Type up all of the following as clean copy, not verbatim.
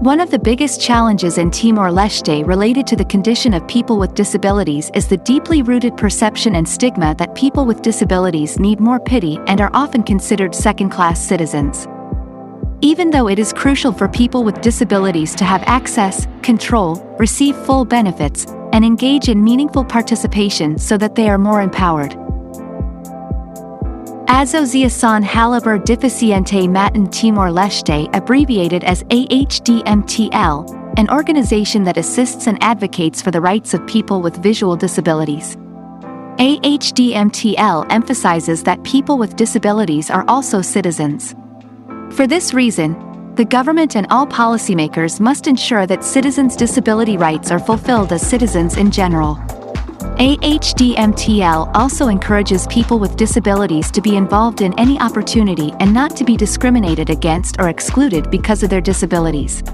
One of the biggest challenges in Timor-Leste related to the condition of people with disabilities is the deeply rooted perception and stigma that people with disabilities need more pity and are often considered second-class citizens. Even though it is crucial for people with disabilities to have access, control, receive full benefits, and engage in meaningful participation so that they are more empowered. Yayasan Humanis Matan Timor-Leste, abbreviated as AHDMTL, an organization that assists and advocates for the rights of people with visual disabilities. AHDMTL emphasizes that people with disabilities are also citizens. For this reason, the government and all policymakers must ensure that citizens' disability rights are fulfilled as citizens in general. AHDMTL also encourages people with disabilities to be involved in any opportunity and not to be discriminated against or excluded because of their disabilities.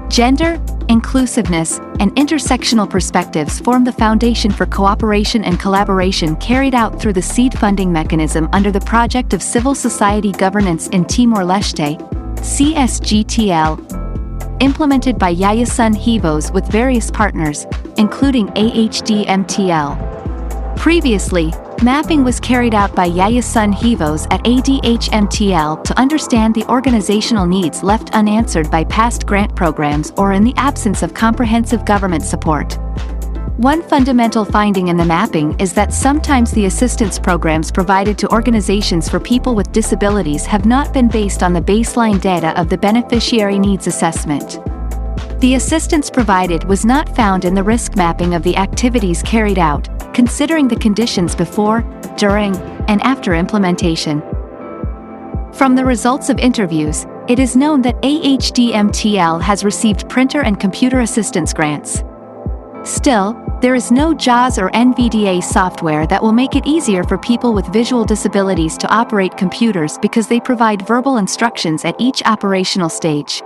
Gender, inclusiveness, and intersectional perspectives form the foundation for cooperation and collaboration carried out through the seed funding mechanism under the Project of Civil Society Governance in Timor-Leste, Csgtl, implemented by Yayasan Humanis with various partners, including AHDMTL. Previously, mapping was carried out by Yayasan Humanis at ADHMTL to understand the organizational needs left unanswered by past grant programs or in the absence of comprehensive government support. One fundamental finding in the mapping is that sometimes the assistance programs provided to organizations for people with disabilities have not been based on the baseline data of the beneficiary needs assessment. The assistance provided was not found in the risk mapping of the activities carried out, considering the conditions before, during, and after implementation. From the results of interviews, it is known that AHDMTL has received printer and computer assistance grants. Still, there is no JAWS or NVDA software that will make it easier for people with visual disabilities to operate computers because they provide verbal instructions at each operational stage.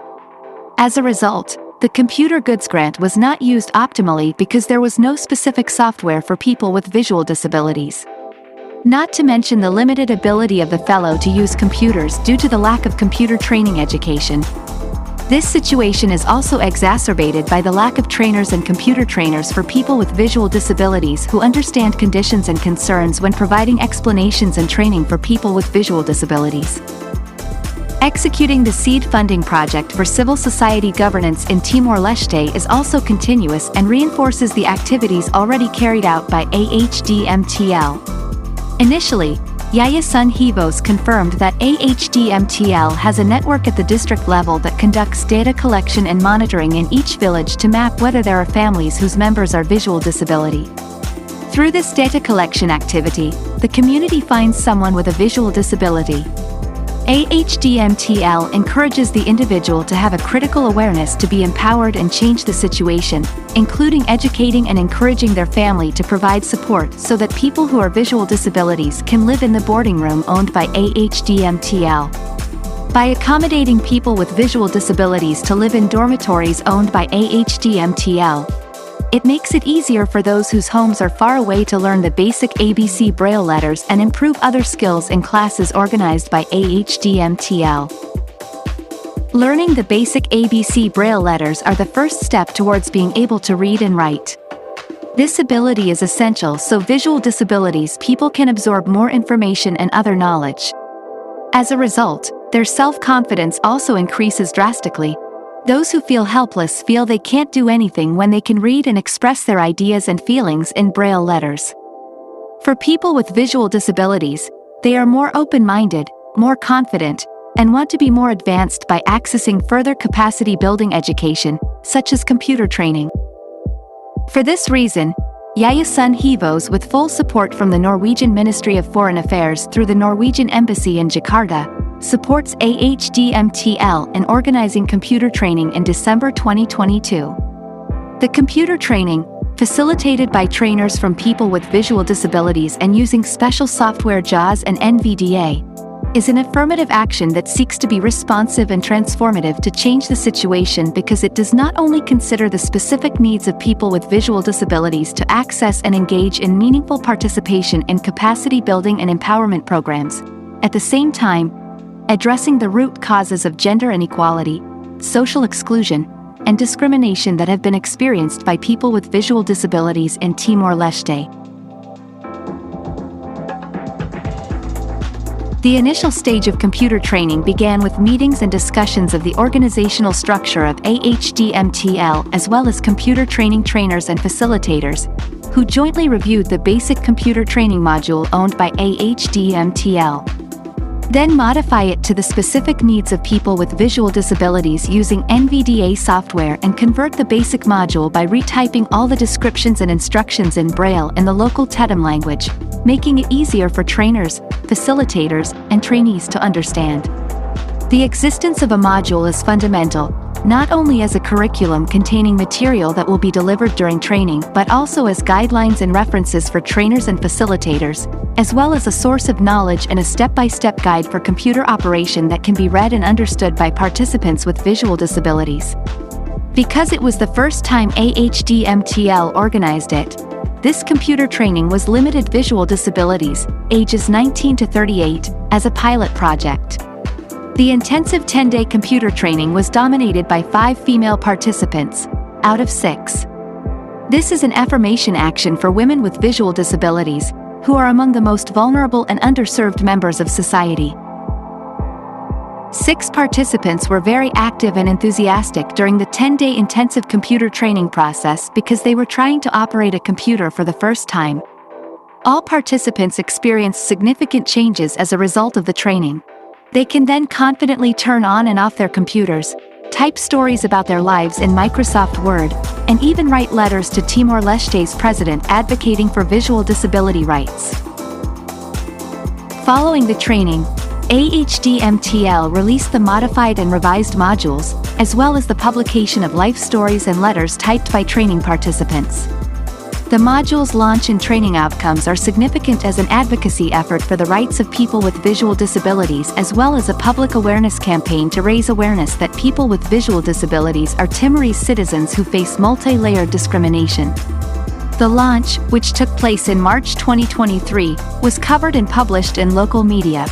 As a result, the computer goods grant was not used optimally because there was no specific software for people with visual disabilities. Not to mention the limited ability of the fellow to use computers due to the lack of computer training education. This situation is also exacerbated by the lack of trainers and computer trainers for people with visual disabilities who understand conditions and concerns when providing explanations and training for people with visual disabilities. Executing the seed funding project for civil society governance in Timor-Leste is also continuous and reinforces the activities already carried out by AHDMTL. Initially, Yayasan Humanis confirmed that AHDMTL has a network at the district level that conducts data collection and monitoring in each village to map whether there are families whose members are visual disability. Through this data collection activity, the community finds someone with a visual disability. AHDMTL encourages the individual to have a critical awareness to be empowered and change the situation, including educating and encouraging their family to provide support so that people who are visual disabilities can live in the boarding room owned by AHDMTL. By accommodating people with visual disabilities to live in dormitories owned by AHDMTL, it makes it easier for those whose homes are far away to learn the basic ABC Braille letters and improve other skills in classes organized by AHDMTL. Learning the basic ABC Braille letters are the first step towards being able to read and write. This ability is essential so visual disabilities people can absorb more information and other knowledge. As a result, their self-confidence also increases drastically. Those who feel helpless feel they can't do anything when they can read and express their ideas and feelings in Braille letters. For people with visual disabilities, they are more open-minded, more confident, and want to be more advanced by accessing further capacity-building education, such as computer training. For this reason, Yayasan Humanis, with full support from the Norwegian Ministry of Foreign Affairs through the Norwegian Embassy in Jakarta, supports AHDMTL in organizing computer training in December 2022. The computer training, facilitated by trainers from people with visual disabilities and using special software JAWS and NVDA, is an affirmative action that seeks to be responsive and transformative to change the situation because it does not only consider the specific needs of people with visual disabilities to access and engage in meaningful participation in capacity building and empowerment programs, at the same time, addressing the root causes of gender inequality, social exclusion, and discrimination that have been experienced by people with visual disabilities in Timor-Leste. The initial stage of computer training began with meetings and discussions of the organizational structure of Ahdmtl, as well as computer training trainers and facilitators, who jointly reviewed the basic computer training module owned by Ahdmtl. Then modify it to the specific needs of people with visual disabilities using NVDA software and convert the basic module by retyping all the descriptions and instructions in Braille in the local Tetum language, making it easier for trainers, facilitators, and trainees to understand. The existence of a module is fundamental, not only as a curriculum containing material that will be delivered during training, but also as guidelines and references for trainers and facilitators, as well as a source of knowledge and a step-by-step guide for computer operation that can be read and understood by participants with visual disabilities. Because it was the first time Ahdmtl organized it, this computer training was limited visual disabilities, ages 19 to 38, as a pilot project. The intensive 10-day computer training was dominated by 5 female participants, out of 6. This is an affirmation action for women with visual disabilities, who are among the most vulnerable and underserved members of society. 6 participants were very active and enthusiastic during the 10-day intensive computer training process because they were trying to operate a computer for the first time. All participants experienced significant changes as a result of the training. They can then confidently turn on and off their computers, type stories about their lives in Microsoft Word, and even write letters to Timor-Leste's president advocating for visual disability rights. Following the training, Ahdmtl released the modified and revised modules, as well as the publication of life stories and letters typed by training participants. The module's launch and training outcomes are significant as an advocacy effort for the rights of people with visual disabilities, as well as a public awareness campaign to raise awareness that people with visual disabilities are Timorese citizens who face multi-layered discrimination. The launch, which took place in March 2023, was covered and published in local media.